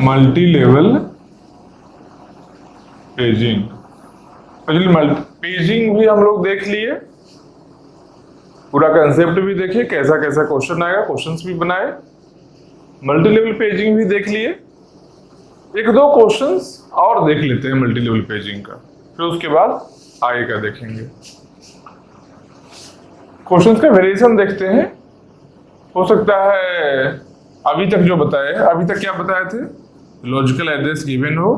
Multi level paging. Paging भी हम लोग देख लिए, पूरा कंसेप्ट भी देखिए, कैसा कैसा क्वेश्चन आएगा, क्वेश्चंस भी बनाए। मल्टी लेवल पेजिंग भी देख लिए। एक दो क्वेश्चंस और देख लेते हैं मल्टी लेवल पेजिंग का, फिर उसके बाद आगे का देखेंगे। क्वेश्चंस का वेरिएशन देखते हैं। हो सकता है अभी तक जो बताए, अभी तक क्या बताए थे, लॉजिकल एड्रेस गिवन हो,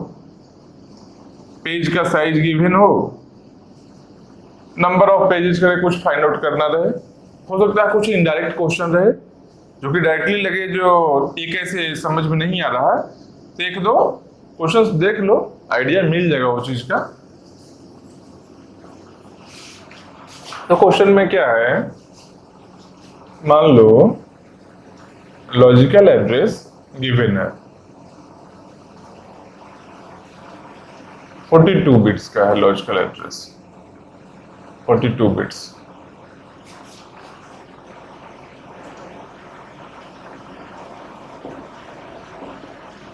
पेज का साइज गिवन हो, नंबर ऑफ पेजेस करके कुछ फाइंड आउट करना रहे। हो सकता है कुछ इनडायरेक्ट क्वेश्चन रहे जो कि डायरेक्टली लगे, जो एक ऐसे समझ में नहीं आ रहा है, तो एक दो क्वेश्चंस देख लो, आइडिया मिल जाएगा वो चीज का। तो क्वेश्चन में क्या है, मान लो लॉजिकल एड्रेस गिवन है, 42 बिट्स का है logical address, 42 bits.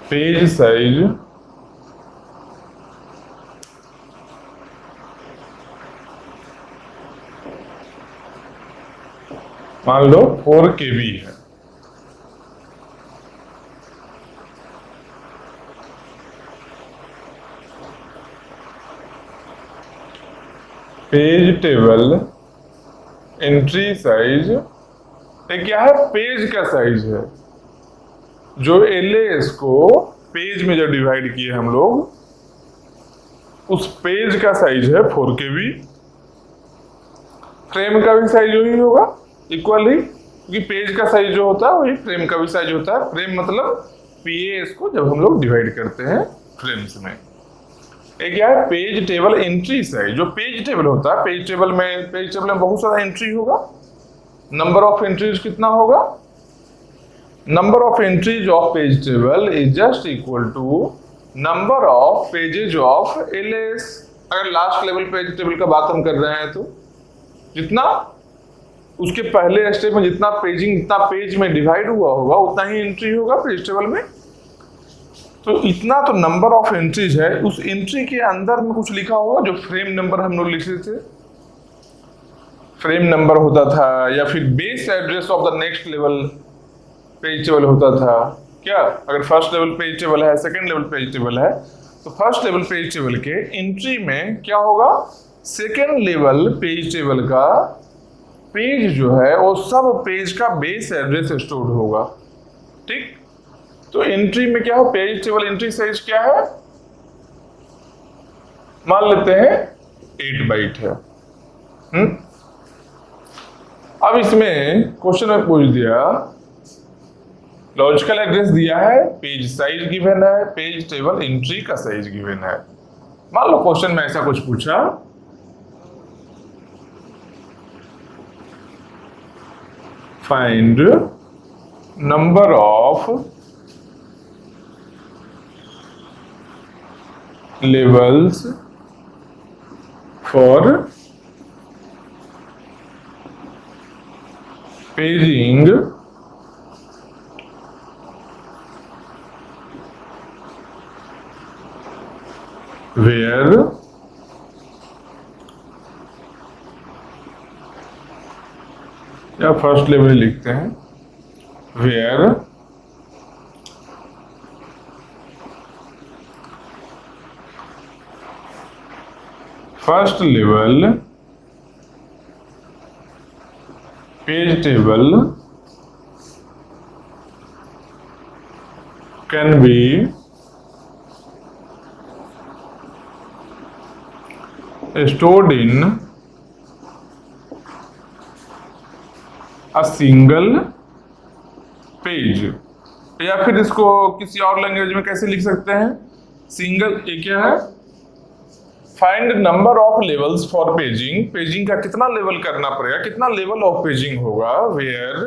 Page size मान लो 4 KB है। पेज टेबल एंट्री साइज, ये क्या है, पेज का साइज है, जो LAS को पेज में जो डिवाइड किए हम लोग, उस पेज का साइज है 4 KB। फ्रेम का भी साइज वही होगा इक्वली, क्योंकि पेज का साइज जो होता है वही फ्रेम का भी साइज होता है। फ्रेम मतलब PAS को जब हम लोग डिवाइड करते हैं फ्रेम्स में। एक क्या है, पेज टेबल एंट्री साइज, जो पेज टेबल होता है, पेज टेबल में बहुत सारा एंट्री होगा। नंबर ऑफ एंट्रीज कितना होगा, number of entries of page table is just equal to number of pages of LAS। अगर लास्ट लेवल पेज टेबल का बात हम कर रहे हैं तो जितना उसके पहले स्टेप में जितना पेज में डिवाइड हुआ होगा उतना ही एंट्री होगा पेज टेबल में। तो इतना तो नंबर ऑफ एंट्रीज है, उस एंट्री के अंदर में कुछ लिखा होगा जो फ्रेम नंबर हम लोग लिखे थे, फ्रेम नंबर होता था, या फिर base address of the next level page table होता था। क्या, अगर फर्स्ट लेवल पेज टेबल है, सेकंड लेवल पेज टेबल है, तो फर्स्ट लेवल पेज टेबल के एंट्री में क्या होगा, सेकंड लेवल पेज टेबल का पेज जो है वो सब पेज का बेस एड्रेस स्टोर होगा। ठीक, तो एंट्री में क्या हो, पेज टेबल एंट्री साइज क्या है, मान लेते हैं 8 बाइट है। अब इसमें क्वेश्चन में पूछ दिया, लॉजिकल एड्रेस दिया है, पेज साइज गिवन है, पेज टेबल एंट्री का साइज गिवन है। मान लो क्वेश्चन में ऐसा कुछ पूछा, find number of levels for paging where या फर्स्ट लेवल लिखते हैं, where first level page table can B stored in a single page, या फिर इसको किसी और लैंग्वेज में कैसे लिख सकते हैं, सिंगल, ये क्या है, find number of levels for paging, paging का कितना लेवल करना पड़ेगा, कितना लेवल ऑफ पेजिंग होगा, where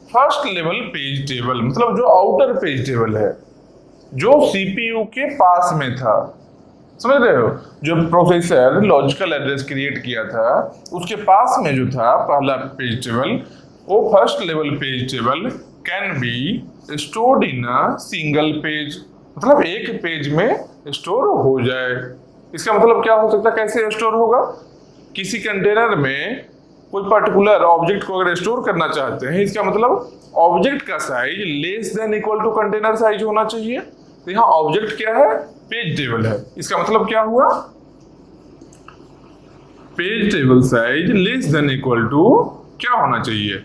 first level page table, मतलब जो आउटर पेज टेबल है, जो CPU के पास में था, समझ रहे हो, जो प्रोसेसर लॉजिकल एड्रेस क्रिएट किया था उसके पास में जो था पहला पेज टेबल, वो first level page table can be stored in a single page, मतलब एक पेज में स्टोर हो जाए। इसका मतलब क्या हो सकता है, कैसे स्टोर होगा? किसी कंटेनर में कोई पर्टिकुलर ऑब्जेक्ट को अगर स्टोर करना चाहते हैं, इसका मतलब ऑब्जेक्ट का size less than equal to container size होना चाहिए। तो यहाँ ऑब्जेक्ट क्या है? पेज टेबल है। इसका मतलब क्या हुआ? Page table size less than equal to क्या होना चाहिए?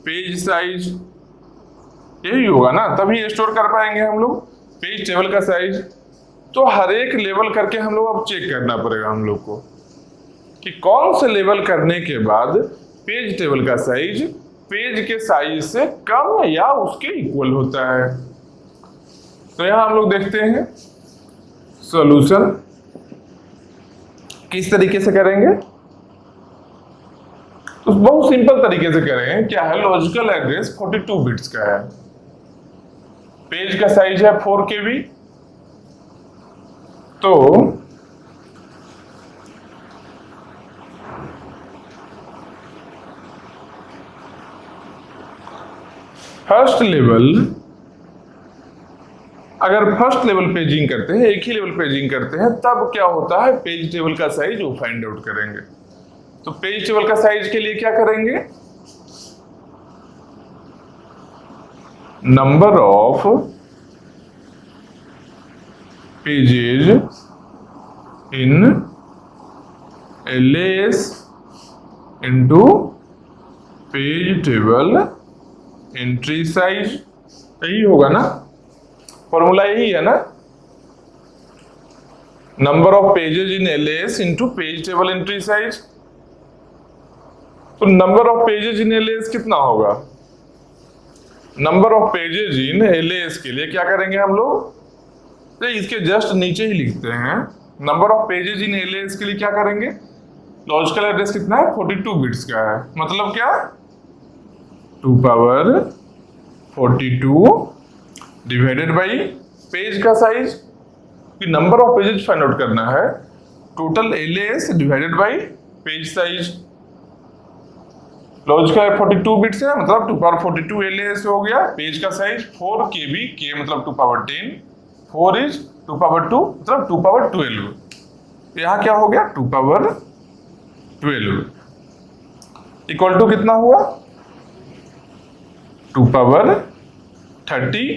Page size. यही होगा ना, तभी स्टोर कर पाएंगे हम लोग पेज टेबल का साइज। तो हर एक लेवल करके हम लोग अब चेक करना पड़ेगा हम लोग को कि कौन से लेवल करने के बाद पेज टेबल का साइज पेज के साइज से कम या उसके इक्वल होता है। तो यहां हम लोग देखते हैं सॉल्यूशन किस तरीके से करेंगे। तो बहुत सिंपल तरीके से करें। क्या है? लॉजिकल एड्रेस 42 बिट्स का है, पेज का साइज है 4 KB। तो फर्स्ट लेवल, अगर फर्स्ट लेवल पेजिंग करते हैं, एक ही लेवल पेजिंग करते हैं, तब क्या होता है? पेज टेबल का साइज वो फाइंड आउट करेंगे। तो पेज टेबल का साइज के लिए क्या करेंगे? Number of pages in LAS into page table entry size. यही होगा ना, फॉर्मूला यही है ना, number of pages in LAS into page table entry size. तो number of pages in LAS कितना होगा? Number of pages in LAS के लिए क्या करेंगे हम लोग? तो इसके जस्ट नीचे ही लिखते हैं, number of pages in LAS के लिए क्या करेंगे? लॉजिकल एड्रेस कितना है? 42 बिट्स का है। मतलब क्या? 2 पावर 42 डिवाइडेड बाई पेज का साइज, कि number of pages find out करना है, total LAS divided by page size. Logical 42 bits है, मतलब 2 पावर 42 LAS हो गया। पेज का साइज 4 KB, K मतलब 2 पावर 10, 4 इज 2 पावर 2 मतलब 2 पावर 12। तो यहाँ क्या हो गया? 2 पावर 12 इक्वल टू कितना हुआ? 2 power 30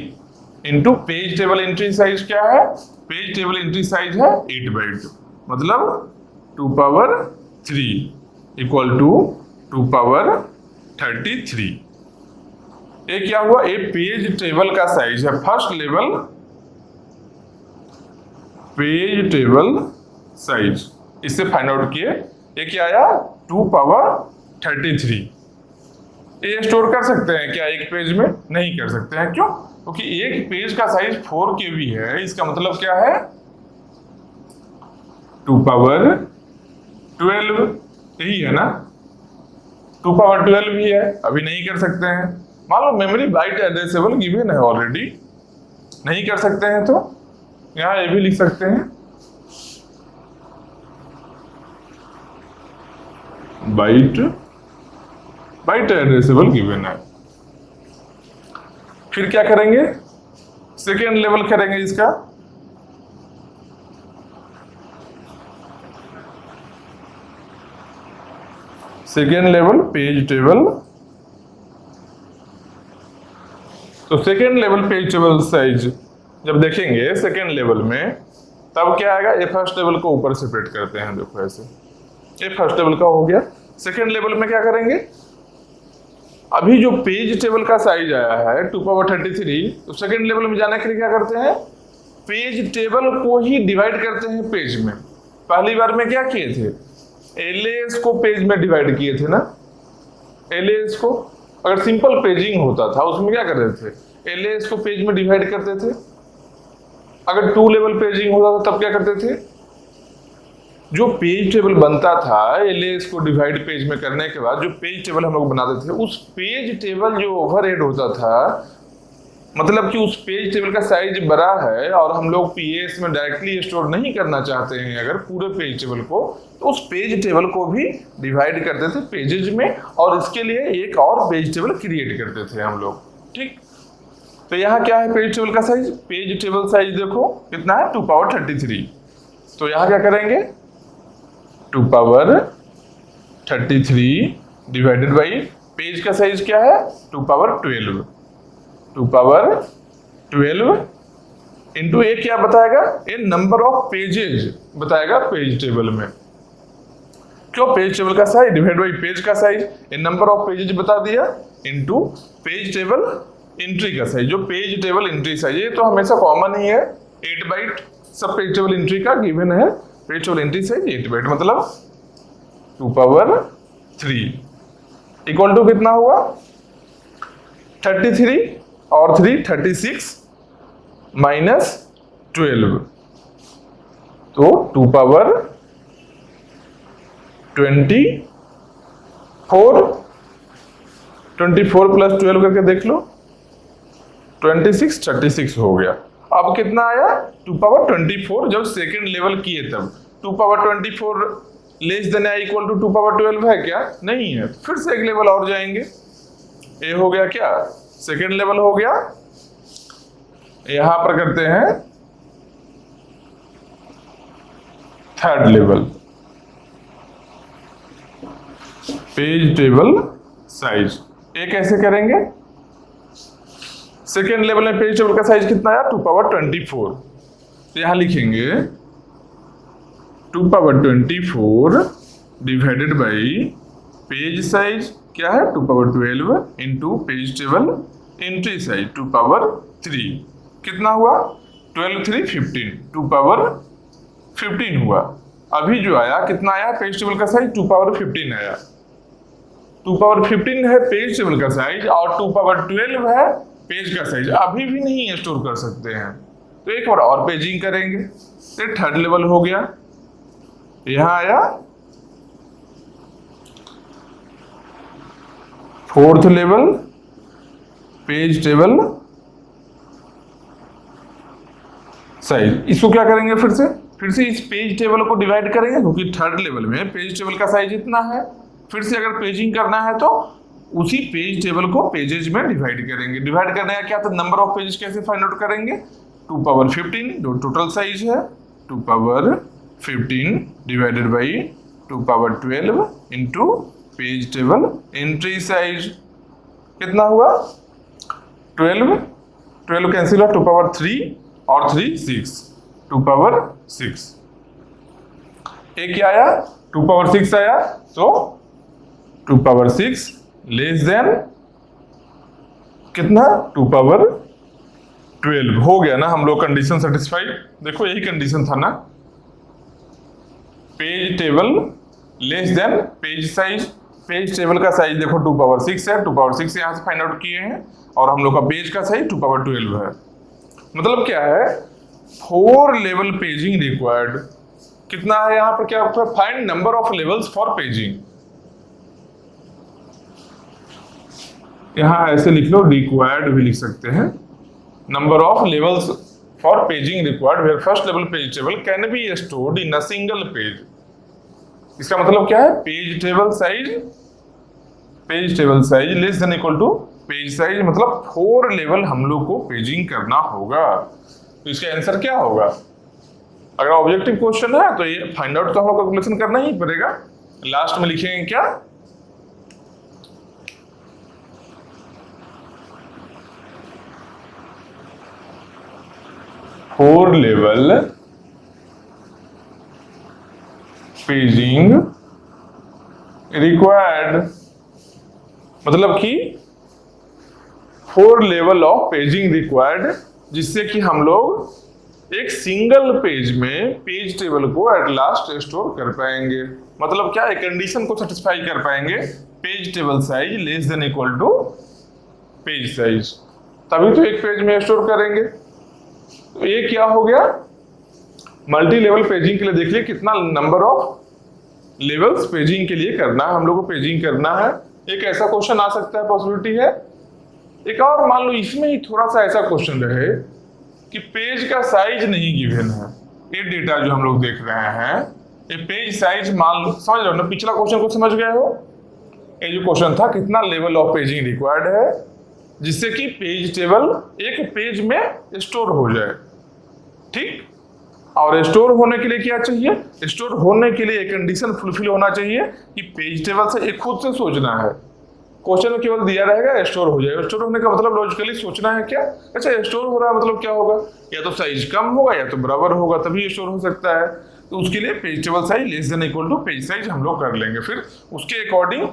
into page table entry size क्या है? पेज टेबल एंट्री साइज है 8/2, मतलब 2 पावर 3 इक्वल टू 2 पावर 33। ये क्या हुआ? ये पेज टेबल का साइज है, first level page table size, इससे फाइंड आउट किए। ये क्या आया? 2 पावर 33। ये स्टोर कर सकते हैं क्या एक पेज में? नहीं कर सकते हैं। क्यों? क्योंकि एक पेज का साइज 4 KB है। इसका मतलब क्या है? 2 पावर 12, यही है ना, 2 पावर 12 भी है। अभी नहीं कर सकते हैं। मान लो मेमोरी बाइट एड्रेसेबल गिवन है ऑलरेडी, नहीं कर सकते हैं, तो यहां ये भी लिख सकते हैं बाइट एड्रेसेबल गिवन है। फिर क्या करेंगे? सेकेंड लेवल करेंगे इसका। Second level page table. तो second level page table size जब देखेंगे सेकेंड लेवल में, तब क्या आएगा? ये फर्स्ट लेवल को ऊपर सेपरेट करते हैं, देखो ऐसे, ये फर्स्ट लेवल का हो गया। सेकेंड लेवल में क्या करेंगे? अभी जो पेज टेबल का साइज आया है 2 पावर 33, तो सेकेंड लेवल में जाने के लिए क्या करते हैं? पेज टेबल को ही डिवाइड करते हैं पेज में। पहली बार में क्या किए थे? LAS को पेज में डिवाइड किए थे ना। LAS को अगर सिंपल पेजिंग होता था उसमें क्या करते थे? LAS को पेज में डिवाइड करते थे। अगर 2 लेवल पेजिंग होता था तब क्या करते थे? जो पेज टेबल बनता था LAS को डिवाइड पेज में करने के बाद, जो पेज टेबल हम लोग बनाते थे, उस पेज टेबल जो ओवरहेड होता था, मतलब कि उस पेज टेबल का साइज बड़ा है और हम लोग PAS में डायरेक्टली स्टोर नहीं करना चाहते हैं अगर पूरे पेज टेबल को, तो उस पेज टेबल को भी डिवाइड करते थे पेजेज में, और इसके लिए एक और पेज टेबल क्रिएट करते थे हम लोग। ठीक, तो यहाँ क्या है पेज टेबल का साइज? पेज टेबल साइज देखो कितना है 2 पावर 33। तो यहाँ क्या करेंगे 2 पावर 33 डिवाइडेड बाई पेज का साइज क्या है 2 पावर 12। 2 पावर 12 इंटू ए क्या बताएगा? ए नंबर ऑफ पेजेज बताएगा पेज टेबल में। क्यों? पेज टेबल का साइज डिवाइड बाई पेज का size, A number of pages बता दिया इंटू पेज टेबल एंट्री का साइज, जो पेज टेबल एंट्री साइज ये तो हमेशा कॉमन ही है। 8 बाइट सब पेज टेबल एंट्री का गिवन है। Page table entry size 8 byte मतलब 2 पावर 3 इक्वल टू कितना हुआ 33 और 3 36 माइनस 12 तो 2 पावर 24 प्लस 12 करके देख लो 26 36 हो गया। अब कितना आया 2 पावर 24 जब सेकंड लेवल किए तब 2 पावर 24 लेस देन या इक्वल टू 2 पावर 12 है क्या? नहीं है। फिर से एक लेवल और जाएंगे। ये हो गया क्या सेकंड लेवल हो गया। यहां पर करते हैं third level page table size. ये कैसे करेंगे? सेकेंड लेवल में पेज टेबल का साइज कितना आया 2 पावर 24। तो यहां लिखेंगे 2 power 24 divided by page size क्या है 2 power 12 into page table entry size 2 power 3 कितना हुआ 12 3 15 2 पावर 15 हुआ। अभी जो आया कितना आया पेज टेबल का साइज 2 पावर 15 आया। 2 पावर 15 है पेज टेबल का साइज और 2 पावर 12 है पेज का साइज। अभी भी नहीं स्टोर कर सकते हैं तो एक बार और पेजिंग करेंगे। तो थर्ड लेवल हो गया। यहां आया fourth level page table size. इसको क्या करेंगे फिर से इस पेज टेबल को डिवाइड करेंगे क्योंकि थर्ड लेवल में पेज टेबल का साइज इतना है। फिर से अगर पेजिंग करना है तो उसी पेज टेबल को पेजेज में डिवाइड करेंगे। डिवाइड करने का क्या था नंबर ऑफ पेजेस कैसे फाइंड आउट करेंगे 2 पावर 15 जो टोटल साइज है 2 power 15 divided by 2 power 12 into page table entry size कितना हुआ 12 कैंसिल हुआ 2 पावर 3 और 3 6 2 पावर 6 एक क्या आया 2 पावर 6 आया तो 2 पावर 6 लेस देन कितना 2 पावर 12 हो गया ना हम लोग कंडीशन सेटिस्फाइड। देखो यही कंडीशन था ना page table less than page size. Page table का साइज देखो 2 पावर 6 है 2 पावर 6 यहां से फाइंड आउट किए हैं और हम लोग का पेज का साइज 2 पावर 12 है। मतलब क्या है 4 लेवल पेजिंग रिक्वायर्ड। कितना है यहां पर क्या find number of levels for paging. यहां ऐसे लिख लो रिक्वायर्ड भी लिख सकते हैं number of levels for paging required where first level page table can be stored in a single page. इसका मतलब क्या है page table size less than equal to page size मतलब 4 लेवल हम लोग को पेजिंग करना होगा। तो इसका आंसर क्या होगा? अगर ऑब्जेक्टिव क्वेश्चन है तो ये फाइंड आउट तो हम लोग कैलकुलेशन करना ही पड़ेगा। लास्ट में लिखेंगे क्या 4 लेवल पेजिंग रिक्वायर्ड। मतलब कि 4 लेवल ऑफ पेजिंग रिक्वायर्ड जिससे कि हम लोग एक सिंगल पेज में पेज टेबल को एट लास्ट स्टोर कर पाएंगे। मतलब क्या एक कंडीशन को सेटिस्फाई कर पाएंगे page table size less than equal to page size तभी तो एक पेज में स्टोर करेंगे। तो ये क्या हो गया मल्टी लेवल पेजिंग के लिए देख लिए कितना नंबर ऑफ लेवल्स पेजिंग के लिए करना है हम लोग को पेजिंग करना है। एक ऐसा क्वेश्चन आ सकता है पॉसिबिलिटी है। एक और मान लो इसमें ही थोड़ा सा ऐसा क्वेश्चन रहे कि पेज का साइज नहीं गिवन है। ये डेटा जो हम लोग देख रहे हैं ये पेज साइज मान लो समझ लो ना पिछला क्वेश्चन को समझ गए हो। ये जो क्वेश्चन था कितना लेवल ऑफ पेजिंग रिक्वायर्ड है जिससे कि पेज टेबल एक पेज में स्टोर हो जाए। ठीक, और स्टोर होने के लिए क्या चाहिए? स्टोर होने के लिए एक कंडीशन फुलफिल होना चाहिए कि पेज टेबल से एक खुद से सोचना है। क्वेश्चन में केवल दिया रहेगा स्टोर हो जाएगा। स्टोर होने का मतलब लॉजिकली सोचना है क्या? अच्छा, स्टोर हो रहा है मतलब क्या होगा? या तो साइज कम होगा या तो बराबर होगा, तभी स्टोर हो सकता है। तो उसके लिए page table size less than equal to page size हम लोग कर लेंगे। फिर उसके अकॉर्डिंग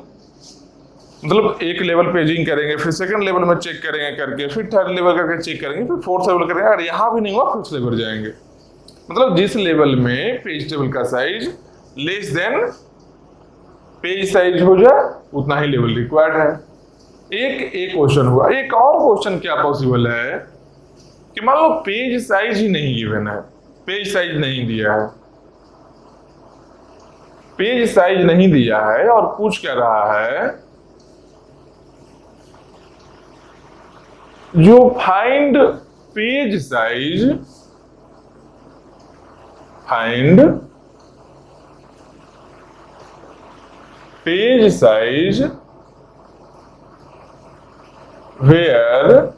मतलब एक लेवल पेजिंग करेंगे, फिर सेकंड लेवल में चेक करेंगे करके, फिर थर्ड लेवल करके चेक करेंगे, फिर फोर्थ लेवल करेंगे। अगर यहाँ भी नहीं हुआ फिफ्थ लेवल जाएंगे। मतलब जिस लेवल में पेज टेबल का size less then page size हो जाए उतना ही लेवल रिक्वायर्ड है। एक क्वेश्चन हुआ। एक और क्वेश्चन क्या पॉसिबल है कि मान लो पेज साइज ही नहीं गिवन है, पेज साइज नहीं दिया है, पेज साइज नहीं दिया है और पूछ क्या रहा है जो find page size, find page size where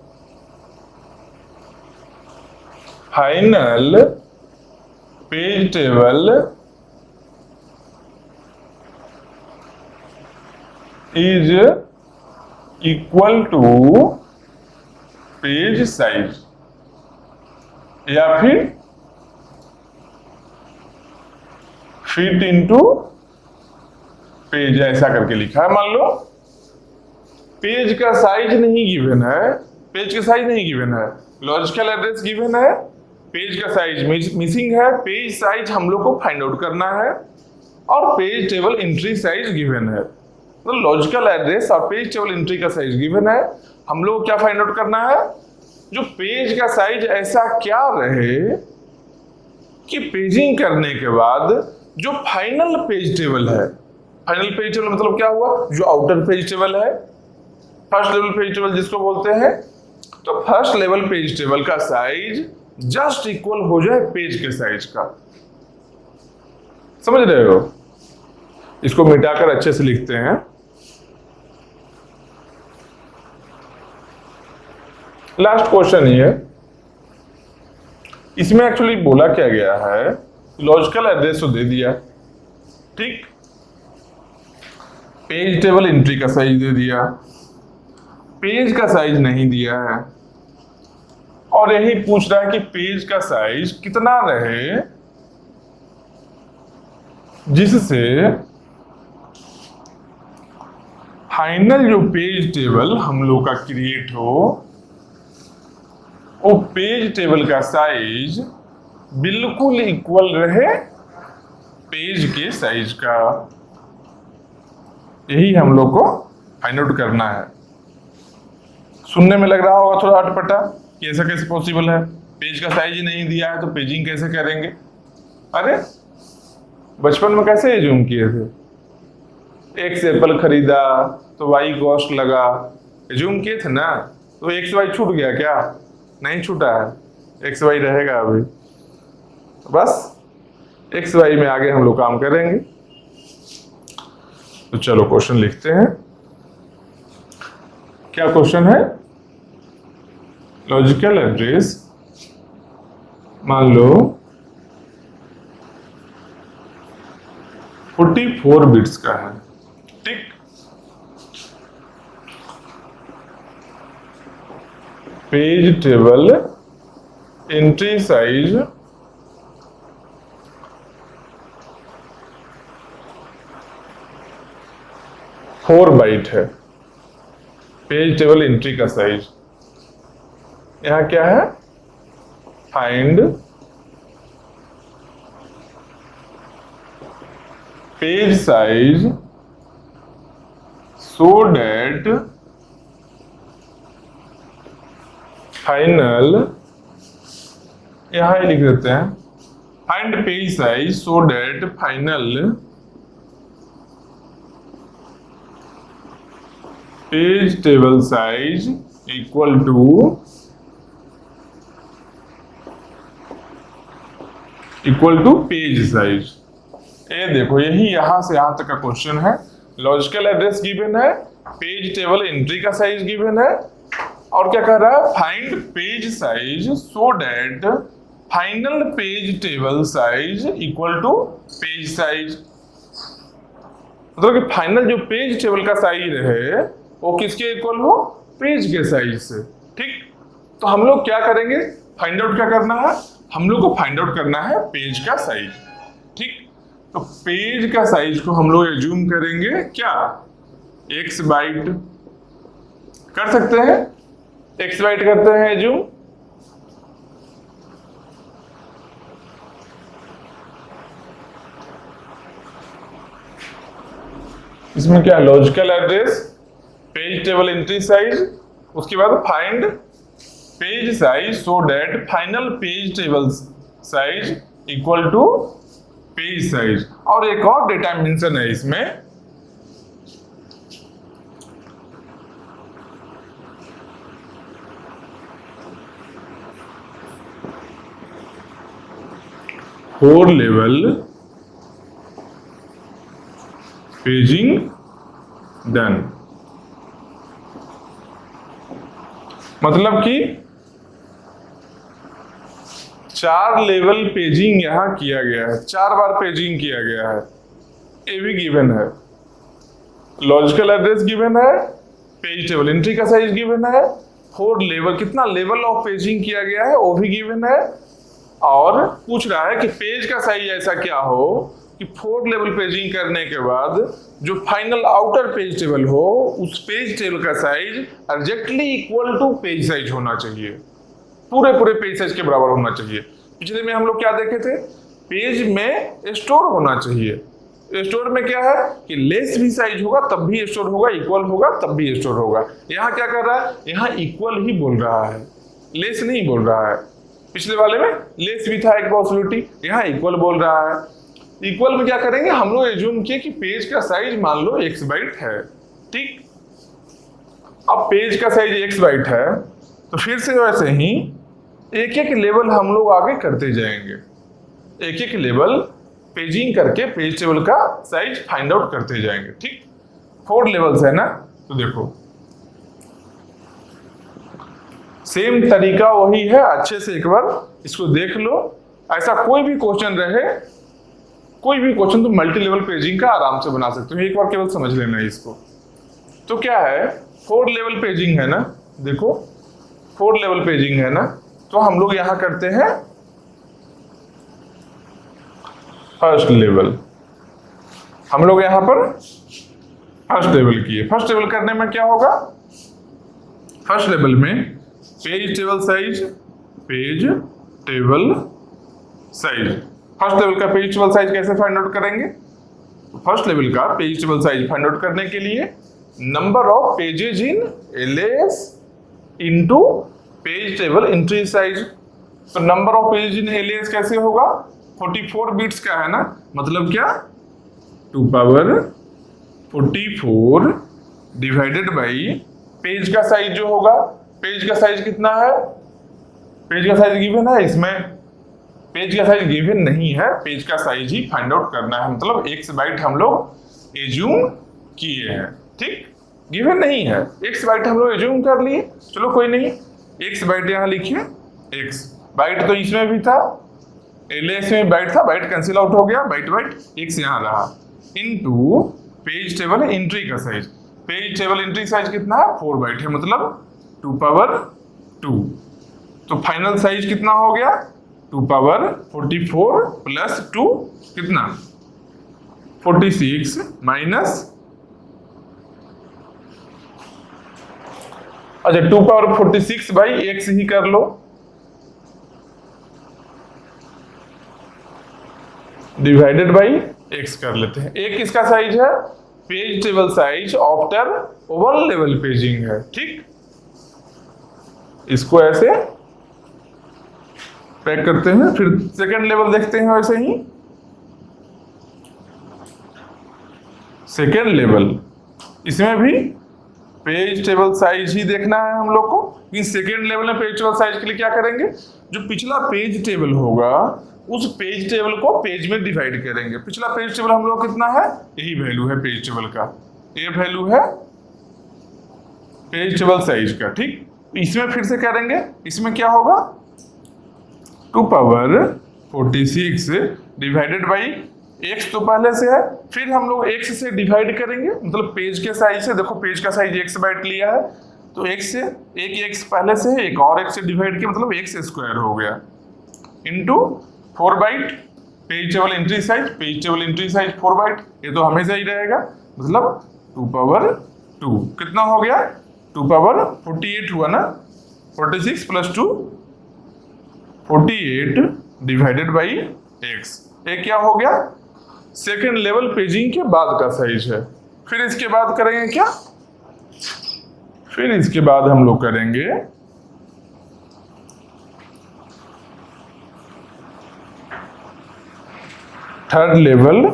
final page table is equal to page size, या फिर फिट इनटू पेज, ऐसा करके लिखा है। मान लो पेज का साइज नहीं गिवन है, पेज का साइज नहीं गिवन है, लॉजिकल एड्रेस गिवन है, पेज का साइज मिसिंग है, पेज साइज हम लोग को फाइंड आउट करना है, और page table entry size given है। तो लॉजिकल एड्रेस और पेज टेबल एंट्री का साइज गिवन है, हम लोग को क्या फाइंड आउट करना है? जो पेज का साइज ऐसा क्या रहे कि पेजिंग करने के बाद जो फाइनल पेज टेबल है, फाइनल पेज टेबल मतलब क्या हुआ? जो आउटर पेज टेबल है, फर्स्ट लेवल पेज टेबल जिसको बोलते हैं, तो फर्स्ट लेवल पेज टेबल का साइज जस्ट इक्वल हो जाए पेज के साइज का। समझ रहे हो? इसको मिटाकर अच्छे से लिखते हैं। लास्ट क्वेश्चन ये है, इसमें एक्चुअली बोला क्या गया है, लॉजिकल एड्रेस तो दे दिया, ठीक, पेज टेबल एंट्री का साइज दे दिया, पेज का साइज नहीं दिया है, और यही पूछ रहा है कि पेज का साइज कितना रहे जिससे फाइनल जो पेज टेबल हम लोग का क्रिएट हो, वो पेज टेबल का साइज बिल्कुल इक्वल रहे पेज के साइज का। यही हम लोग को फाइंड आउट करना है। सुनने में लग रहा होगा थोड़ा अटपटा कि ऐसा कैसे पॉसिबल है, पेज का साइज ही नहीं दिया है तो पेजिंग कैसे करेंगे? अरे बचपन में कैसे एज्यूम किए थे, एक्स एप्पल खरीदा तो वाई कॉस्ट लगा, एज्यूम किए थे ना, तो एक्स वाई छूट गया क्या? नहीं छूटा है, एक्स वाई रहेगा अभी। बस एक्स वाई में आगे हम लोग काम करेंगे। तो चलो क्वेश्चन लिखते हैं। क्या क्वेश्चन है? लॉजिकल एड्रेस मान लो 44 बिट्स का है, ठीक, page table entry size 4 byte है, पेज टेबल एंट्री का साइज। यहां क्या है? Find page size so that final, यहां ही लिख देते हैं, find page size so that final page table size equal to page size. ये देखो, यही यहां से यहां तक का क्वेश्चन है। लॉजिकल एड्रेस गिवन है, पेज टेबल एंट्री का साइज गिवन है, और क्या कह रहा है, find page size so that final page table size equal to page size. मतलब कि फाइनल जो पेज टेबल का साइज है वो किसके इक्वल हो, पेज के साइज से। ठीक, तो हम लोग क्या करेंगे, फाइंड आउट क्या करना है, हम लोग को फाइंड आउट करना है पेज का साइज। ठीक, तो पेज का साइज को हम लोग एज्यूम करेंगे क्या, x बाइट कर सकते हैं, x बाइट करते हैं एज्यूम। इसमें क्या logical address, page table entry size, उसके बाद find page size so that final page table size equal to page size. और एक और डेटा मेंशन है इसमें, फोर लेवल पेजिंग डन। मतलब कि 4 लेवल पेजिंग यहां किया गया है, 4 बार पेजिंग किया गया है, ये भी गिवन है। लॉजिकल एड्रेस गिवन है, पेज टेबल एंट्री का साइज गिवन है, 4 लेवल, कितना लेवल ऑफ पेजिंग किया गया है वो भी गिवन है, और पूछ रहा है कि पेज का साइज ऐसा क्या हो कि 4 लेवल पेजिंग करने के बाद जो फाइनल आउटर पेज टेबल हो उस पेज टेबल का size exactly equal to page size होना चाहिए, पूरे पेज साइज के बराबर होना चाहिए। पिछले में हम लोग क्या देखे थे, पेज में स्टोर होना चाहिए। स्टोर में क्या है कि लेस भी साइज होगा तब भी स्टोर होगा, इक्वल होगा तब भी स्टोर होगा। यहाँ क्या कर रहा है, यहाँ इक्वल ही बोल रहा है, लेस नहीं बोल रहा है। पिछले वाले में लेस भी था एक पॉसिबिलिटी, यहाँ इक्वल बोल रहा है। इक्वल में क्या करेंगे, हम लोग एज्यूम किए कि पेज का साइज मान लो x बाइट है। ठीक, अब पेज का साइज x बाइट है तो फिर से वैसे ही एक एक लेवल हम लोग आगे करते जाएंगे, एक एक लेवल पेजिंग करके पेज टेबल का साइज फाइंड आउट करते जाएंगे। ठीक, 4 लेवल्स है ना, तो देखो सेम तरीका वही है, अच्छे से एक बार इसको देख लो। ऐसा कोई भी क्वेश्चन रहे, कोई भी क्वेश्चन तो मल्टी लेवल पेजिंग का आराम से बना सकते हो, एक बार केवल समझ लेना है इसको। तो क्या है, 4 लेवल पेजिंग है ना, देखो 4 लेवल पेजिंग है ना, तो हम लोग यहां करते हैं फर्स्ट लेवल, हम लोग यहां पर फर्स्ट लेवल किए। फर्स्ट लेवल करने में क्या होगा, फर्स्ट लेवल में page table size, page table size, first level का पेज टेबल साइज कैसे फाइंड आउट करेंगे, फर्स्ट लेवल का page table size find out करने के लिए number of pages in LS into page table entry size. तो number of pages in LS कैसे होगा, 44 बिट्स का है ना, मतलब क्या 2 पावर 44 डिवाइडेड बाई पेज का साइज जो होगा, पेज का साइज कितना है, पेज का साइज गिवन है, इसमें पेज का साइज गिवन नहीं है, पेज का साइज ही फाइंड आउट करना है, मतलब x बाइट हम लोग एज्यूम किए हैं। ठीक, गिवन नहीं है, x बाइट हम लोग एज्यूम कर लिए, चलो कोई नहीं, x बाइट यहाँ लिखिए, x बाइट तो इसमें भी था, एलएस में बाइट था, बाइट कैंसिल आउट हो गया, बाइट बाइट x यहाँ रहा, इनटू पेज टेबल एंट्री का size, page table entry size कितना है 4 बाइट है, मतलब 2 पावर 2, तो फाइनल साइज कितना हो गया 2 पावर 44 प्लस 2 कितना 46 माइनस, अच्छा 2 पावर 46 बाई x ही कर लो, डिवाइडेड बाई x कर लेते हैं। एक किसका साइज है, page table size after 1 level paging है। ठीक, इसको ऐसे पैक करते हैं, फिर सेकंड लेवल देखते हैं। वैसे ही सेकंड लेवल, इसमें भी पेज टेबल साइज ही देखना है हम लोग को। इस सेकंड लेवल में पेज टेबल साइज के लिए क्या करेंगे, जो पिछला पेज टेबल होगा उस पेज टेबल को पेज में डिवाइड करेंगे। पिछला पेज टेबल हम लोग कितना है, यही वैल्यू है पेज टेबल का, ये वैल्यू है पेज टेबल साइज का। ठीक, इसमें फिर से करेंगे, इसमें क्या होगा 2 पावर 46 डिवाइडेड बाई x तो पहले से है, फिर हम लोग x से डिवाइड करेंगे, मतलब पेज के साइज से। देखो पेज का साइज x बाइट लिया है, तो x से एक x पहले से है, एक और x से डिवाइड किया, मतलब x स्क्वायर हो गया into 4 byte page table entry size 4 byte. ये तो हमेशा ही रहेगा, मतलब 2 पावर 2 कितना हो गया 2 पावर 48 हुआ ना, 46 प्लस 2 48 डिवाइडेड बाई x। ये क्या हो गया सेकेंड लेवल पेजिंग के बाद का साइज है। फिर इसके बाद करेंगे क्या, फिर इसके बाद हम लोग करेंगे third level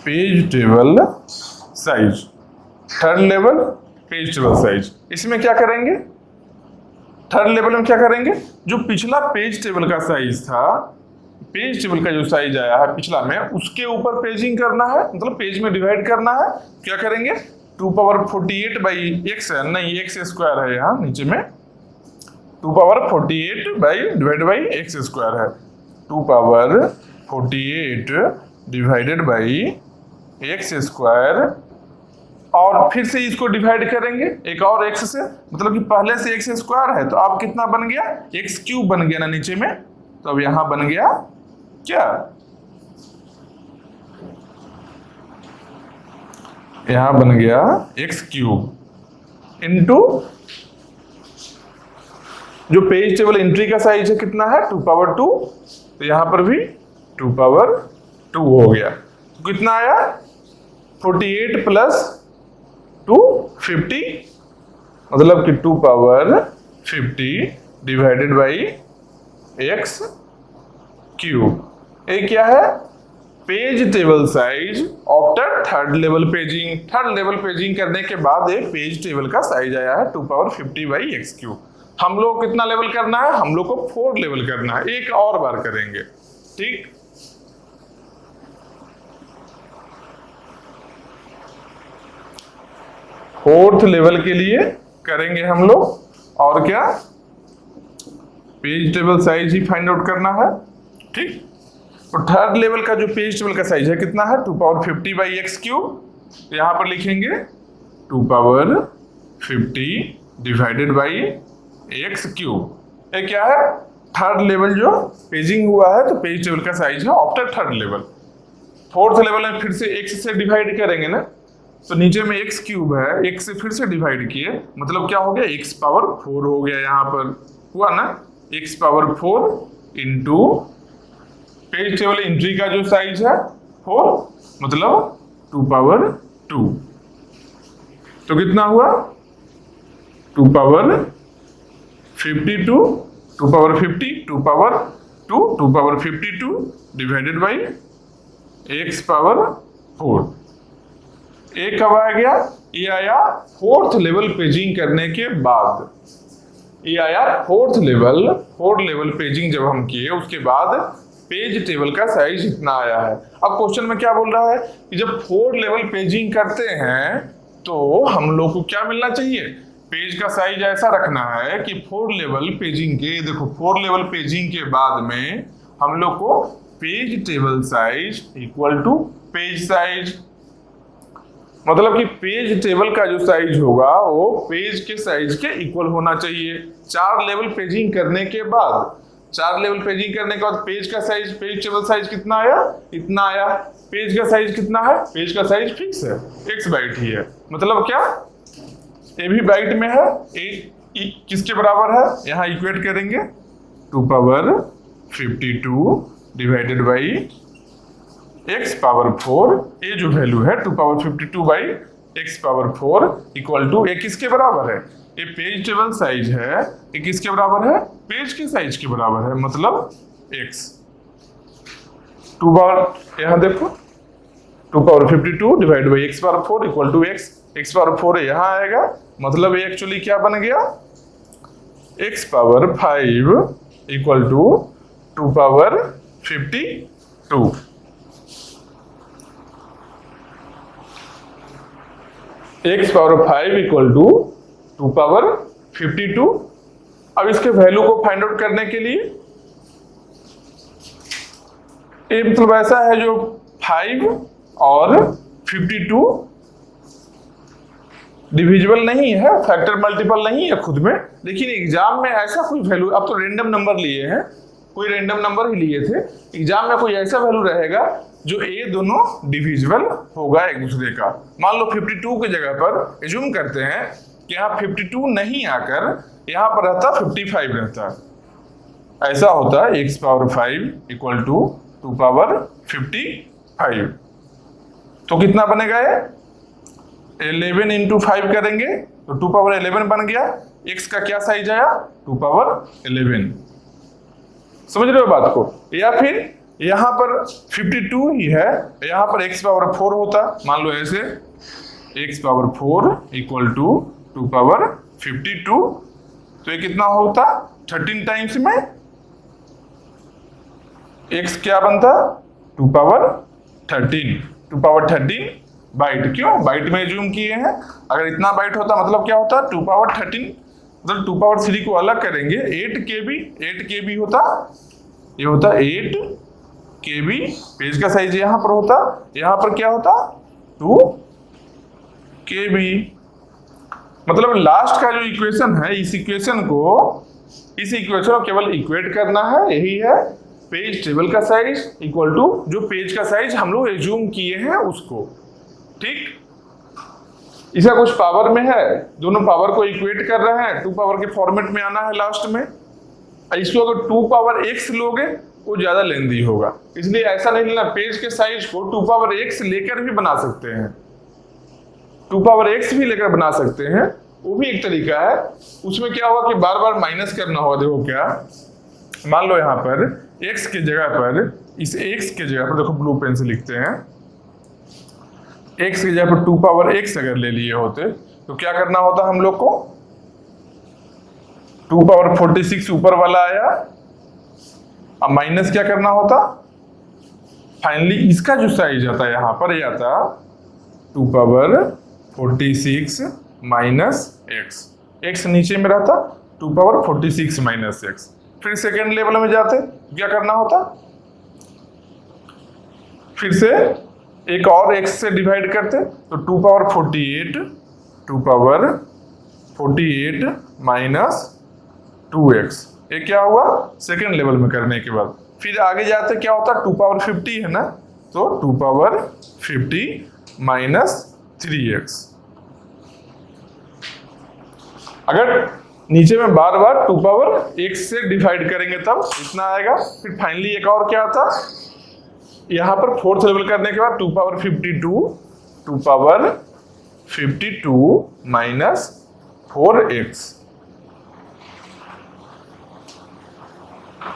page table size. Third level page table size, इसमें क्या करेंगे, थर्ड लेवल में क्या करेंगे, जो पिछला पेज टेबल का साइज था, पेज टेबल का जो साइज आया है पिछला में, उसके ऊपर पेजिंग करना है, मतलब पेज में डिवाइड करना है। क्या करेंगे 2 पावर 48 बाई एक्स है, नहीं एक्स स्क्वायर है यहाँ नीचे में, 2 power 48 by divide by x square है, 2 power 48 divided by x square, और फिर से इसको डिवाइड करेंगे एक और x से, मतलब कि पहले से x स्क्वायर है, तो अब कितना बन गया x क्यूब बन गया ना नीचे में, तो अब यहां बन गया क्या, यहां बन गया x क्यूब इनटू जो पेज टेबल एंट्री का साइज है कितना है 2 पावर 2, तो यहां पर भी 2 पावर 2 हो गया, तो कितना आया 48 प्लस 2 50, मतलब कि 2 power 50 divided by x cube. ये क्या है page table size after third level paging. Third level paging करने के बाद एक पेज टेबल का साइज आया है 2 पावर 50 बाई एक्स क्यूब। हम लोग कितना लेवल करना है, हम लोग को 4 लेवल करना है, एक और बार करेंगे, ठीक। फोर्थ लेवल के लिए करेंगे हम लोग, और क्या पेज टेबल साइज ही फाइंड आउट करना है, ठीक। तो थर्ड लेवल का जो पेज टेबल का साइज है कितना है 2 पावर 50 बाई एक्स क्यूब, यहां पर लिखेंगे 2 power 50 divided by x cube. ये क्या है थर्ड लेवल जो पेजिंग हुआ है, तो पेज टेबल का साइज है after third level. Fourth level में फिर से एक्स से डिवाइड करेंगे ना, तो नीचे में एक्स क्यूब है, एक से फिर से डिवाइड किए, मतलब क्या हो गया एक्स पावर 4 हो गया, यहाँ पर हुआ ना x power 4 into page table entry का जो साइज है 4, मतलब 2 पावर 2, तो कितना हुआ 2 power 52, 2 power 50, 2 power 2, 2 power 52 divided by x power 4। एक कब आ गया, ये आया फोर्थ लेवल पेजिंग करने के बाद, ये आया फोर्थ लेवल पेजिंग जब हम किए उसके बाद पेज टेबल का साइज इतना आया है। अब क्वेश्चन में क्या बोल रहा है कि जब 4 लेवल पेजिंग करते हैं तो हम लोग को क्या मिलना चाहिए, पेज का साइज ऐसा रखना है कि 4 लेवल पेजिंग के, देखो 4 लेवल पेजिंग के बाद में हम लोग को page table size equal to page size, मतलब कि पेज टेबल का जो साइज होगा वो पेज के साइज के इक्वल होना चाहिए। 4 लेवल पेजिंग करने के बाद, 4 लेवल पेजिंग करने के बाद पेज का साइज, पेज टेबल साइज कितना आया, इतना आया। पेज का साइज कितना है, पेज का साइज फिक्स है, x बाइट ही है, मतलब क्या ये भी बाइट में है, किसके बराबर है, यहाँ इक्वेट करेंगे 2 power 52 divided by x power 4, ये जो वैल्यू है 2 power 52 by x power 4 equal to, ये किसके बराबर है, ये पेज टेबल साइज है, ये किसके बराबर है, पेज के साइज के बराबर है, मतलब x। 2 पावर यहाँ देखो 2 power 52 divide by x power 4 equal to x power 4 यहाँ आएगा, मतलब ये एक्चुअली क्या बन गया x power 5 equal to 2 power 52। x power 5 equal to 2 power 52। अब इसके वैल्यू को फाइंड आउट करने के लिए ये मतलब ऐसा है जो 5 और 52 डिविजिबल नहीं है, फैक्टर मल्टीपल नहीं है खुद में, लेकिन एग्जाम में ऐसा कोई वैल्यू, अब तो रेंडम नंबर लिए हैं, कोई रेंडम नंबर ही लिए थे, एग्जाम में कोई ऐसा वैल्यू रहेगा जो ये दोनों डिविजिबल होगा एक दूसरे का। मान लो 52 की जगह पर एज्यूम करते हैं कि यहाँ 52 नहीं आकर यहाँ पर रहता 55 रहता, ऐसा होता है x power 5 equal to 2 power 55। तो कितना बनेगा ये 11 इंटू 5 करेंगे तो 2 पावर 11 बन गया। x का क्या साइज आया 2 पावर 11। समझ रहे हो बात को? या फिर यहां पर 52 ही है, यहां पर x पावर 4 होता, मान लो ऐसे x power 4 equal to 2 power 52, तो ये कितना होता 13 टाइम्स में x क्या बनता 2 पावर 13, 2 पावर 13 बाइट। क्यों बाइट में जूम किए हैं? अगर इतना बाइट होता मतलब क्या होता 2 पावर 13, मतलब 2 पावर 3 को अलग करेंगे 8 KB होता, ये होता 8 KB। पेज का साइज यहां पर होता, यहां पर क्या होता 2 KB। मतलब लास्ट का जो इक्वेशन है, इस इक्वेशन को केवल इक्वेट करना है, यही है पेज टेबल का साइज इक्वल टू जो पेज का साइज हम लोग एज्यूम किए हैं उसको। ठीक, इसका कुछ पावर में है, दोनों पावर को इक्वेट कर रहे हैं, 2 पावर के फॉर्मेट में आना है लास्ट में। इसको अगर 2 पावर x लोगे वो ज्यादा लेंदी होगा, इसलिए ऐसा नहीं लेना, पेज के साइज को 2 पावर x लेकर भी बना सकते हैं, 2 पावर x भी लेकर बना सकते हैं, वो भी एक तरीका है। उसमें क्या होगा कि बार बार माइनस करना होगा। देखो क्या, मान लो यहाँ पर x की जगह पर, इस x की जगह पर देखो ब्लू पेन से लिखते हैं, x की जगह पर 2 पावर x अगर ले लिए होते तो क्या करना होता हम लोग को, 2 पावर 46 ऊपर वाला आया, अब माइनस क्या करना होता, फाइनली इसका जो साइज आता है यहां पर ये आता 2 पावर 46 माइनस x नीचे में रहता 2 पावर 46 माइनस x। फिर सेकेंड लेवल में जाते क्या करना होता, फिर से एक और x से डिवाइड करते तो 2 पावर 48, 2 पावर 48 माइनस 2x, ये क्या हुआ सेकेंड लेवल में करने के बाद। फिर आगे जाते क्या होता 2 पावर 50 है ना, तो 2 पावर 50 माइनस 3x। अगर नीचे में बार बार 2 पावर x से डिवाइड करेंगे तब इतना आएगा। फिर फाइनली एक और क्या आता, यहां पर फोर्थ लेवल करने के बाद 2 पावर 52, 2 पावर 52 माइनस 4x,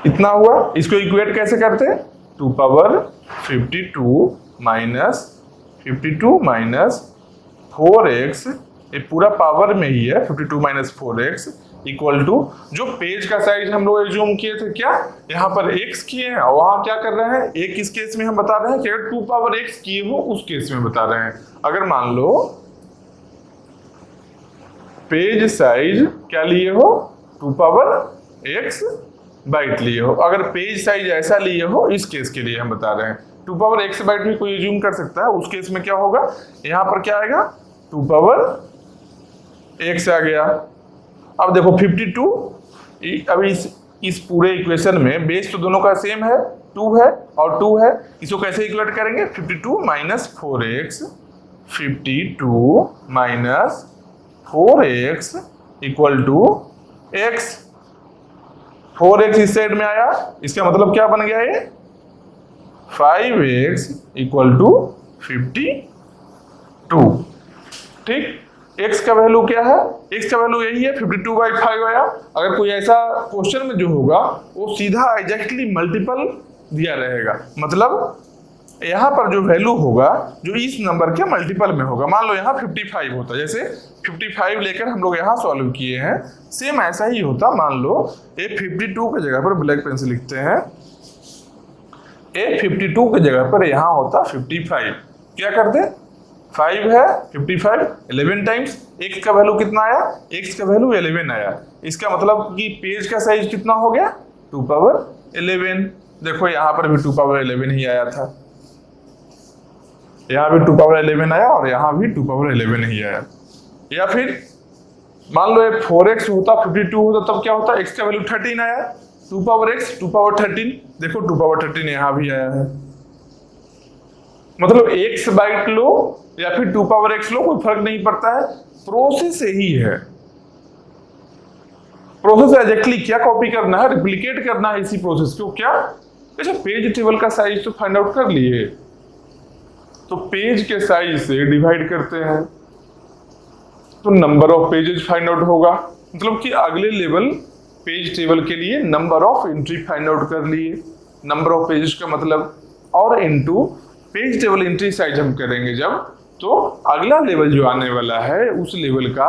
इतना हुआ। इसको इक्वेट कैसे करते हैं, 2 पावर 52 माइनस 4x, ये पूरा पावर में ही है 52 माइनस 4x इक्वल टू जो पेज का साइज हम लोग एज्यूम किए थे, क्या यहाँ पर x किए हैं और वहां क्या कर रहे हैं, एक इस केस में हम बता रहे हैं कि अगर 2 पावर x किए हो उस केस में बता रहे हैं। अगर मान लो पेज साइज क्या लिए हो 2 पावर x बाइट लिए हो, अगर पेज साइज ऐसा लिए हो इस केस के लिए हम बता रहे हैं 2 पावर x बाइट भी कोई एज्यूम कर सकता है, उस केस में क्या होगा, यहाँ पर क्या आएगा 2 पावर x आ गया। अब देखो 52, अब इस पूरे इक्वेशन में बेस तो दोनों का सेम है, 2 है और 2 है, इसको कैसे इक्वेट करेंगे, 52 minus 4x, 52 minus 4x equal to x, 4x इस साइड में आया, इसका मतलब क्या बन गया ये 5x इक्वल टू 52। ठीक, x का वैल्यू क्या है, x का वैल्यू यही है 52/5 आया। अगर कोई ऐसा क्वेश्चन में जो होगा वो सीधा एग्जैक्टली मल्टीपल दिया रहेगा, मतलब यहाँ पर जो वैल्यू होगा जो इस नंबर के मल्टीपल में होगा। मान लो यहाँ 55 होता, जैसे 55 लेकर हम लोग यहाँ सॉल्व किए हैं, सेम ऐसा ही होता। मान लो ए 52 की जगह पर ब्लैक पेन से लिखते हैं, ए 52 की जगह पर यहाँ होता 55, क्या करते 5 है 55, 11 टाइम्स x का वैल्यू कितना आया, x का वैल्यू 11 आया। इसका मतलब कि पेज का साइज कितना हो गया, 2 पावर 11। देखो यहाँ पर भी 2 पावर 11 ही आया था, यहाँ भी 2 पावर 11 आया और यहाँ भी 2 पावर 11 ही आया। या फिर मान लो 4x होता 52 होता तब क्या होता, x का वैल्यू 13 आया, 2 पावर x 2 पावर 13, देखो 2 पावर 13 यहाँ भी आया है। मतलब x बाइट लो या फिर 2 पावर x लो, कोई फर्क नहीं पड़ता है, प्रोसेस यही है। प्रोसेस एग्जैक्टली क्या कॉपी करना है, रिप्लिकेट करना है इसी प्रोसेस को। क्या, अच्छा पेज टेबल का साइज तो फाइंड आउट कर लिए, तो पेज के साइज से डिवाइड करते हैं तो number of pages find out होगा। मतलब कि अगले लेवल पेज टेबल के लिए number of entry find out कर लिए, नंबर ऑफ पेजेस का मतलब, और into page table entry size हम करेंगे जब, तो अगला लेवल जो आने वाला है उस लेवल का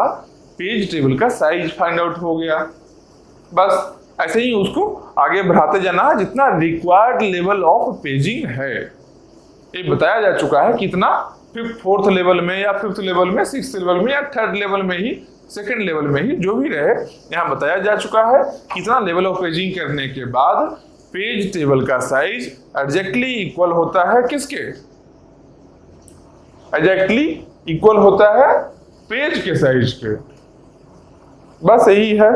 पेज टेबल का साइज फाइंड आउट हो गया। बस ऐसे ही उसको आगे बढ़ाते जाना है जितना रिक्वायर्ड लेवल ऑफ पेजिंग है। ये बताया जा चुका है कितना, 4th लेवल में या 5th लेवल में, 6th लेवल में या 3rd लेवल में ही, 2nd लेवल में ही, जो भी रहे यहाँ बताया जा चुका है कितना लेवल ऑफ पेजिंग करने के बाद पेज टेबल का साइज एग्जैक्टली इक्वल होता है किसके, एग्जैक्टली इक्वल होता है पेज के साइज के। बस यही है।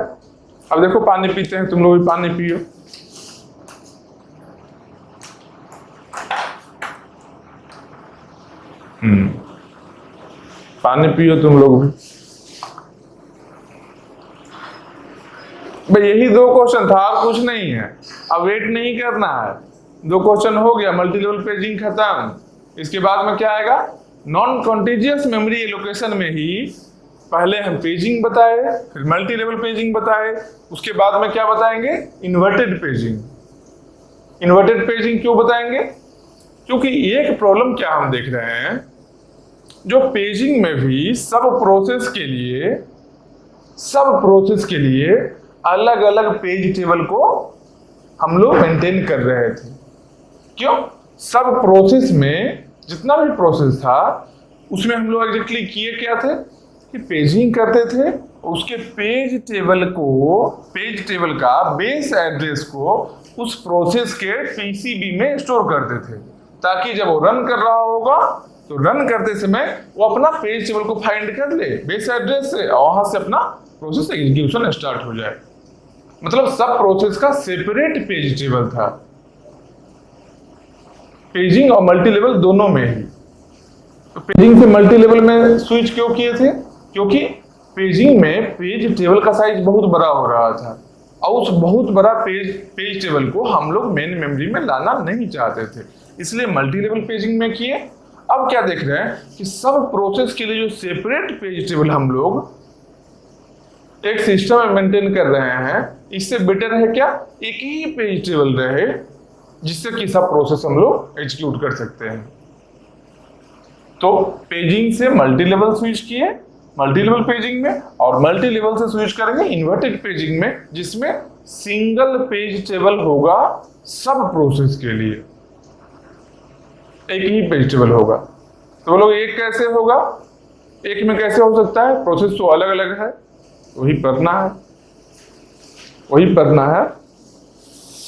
अब देखो पानी पीते हैं, तुम लोग भी पानी पियो। पानी पियो तुम लोग भी। भाई यही 2 क्वेश्चन था और कुछ नहीं है, अब वेट नहीं करना है। 2 क्वेश्चन हो गया, मल्टी लेवल पेजिंग खत्म। इसके बाद में क्या आएगा, नॉन कॉन्टिजियस मेमोरी एलोकेशन में ही पहले हम पेजिंग बताए, फिर मल्टी लेवल पेजिंग बताए, उसके बाद में क्या बताएंगे, इन्वर्टेड पेजिंग। इन्वर्टेड पेजिंग क्यों बताएंगे, क्योंकि एक प्रॉब्लम क्या हम देख रहे हैं, जो पेजिंग में भी सब प्रोसेस के लिए अलग अलग पेज टेबल को हम लोग मेंटेन कर रहे थे। क्यों, सब प्रोसेस में जितना भी प्रोसेस था उसमें हम लोग एग्जैक्टली किए क्या थे कि पेजिंग करते थे, उसके पेज टेबल का बेस एड्रेस को उस प्रोसेस के पीसीबी में स्टोर करते थे, ताकि जब वो रन कर रहा होगा तो रन करते समय वो अपना पेज टेबल को फाइंड कर ले बेस एड्रेस से, और वहां से अपना प्रोसेस एग्जीक्यूशन स्टार्ट हो जाए। मतलब सब प्रोसेस का सेपरेट पेज टेबल था, पेजिंग और मल्टी लेवल दोनों में ही। तो पेजिंग से मल्टी लेवल में स्विच क्यों किए थे, क्योंकि पेजिंग में पेज टेबल का साइज बहुत बड़ा हो रहा था और उस बहुत बड़ा पेज टेबल को हम लोग मेन मेमोरी में लाना नहीं चाहते थे, इसलिए मल्टी लेवल पेजिंग में किए। अब क्या देख रहे हैं कि सब प्रोसेस के लिए जो सेपरेट पेज टेबल हम लोग एक सिस्टम में मेंटेन कर रहे हैं, इससे बेटर है क्या, एक ही पेज टेबल रहे जिससे कि सब प्रोसेस हम लोग एग्जीक्यूट कर सकते हैं। तो पेजिंग से मल्टी लेवल स्विच किए मल्टी लेवल पेजिंग में, और मल्टी लेवल से स्विच करेंगे इन्वर्टेड पेजिंग में, जिसमें सिंगल पेज टेबल होगा सब प्रोसेस के लिए, एक ही पेज टेबल होगा। तो बोलो एक कैसे होगा, एक में कैसे हो सकता है, प्रोसेस तो अलग अलग है, वही पढ़ना है,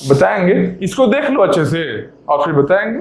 बताएंगे। इसको देख लो अच्छे से और फिर बताएंगे।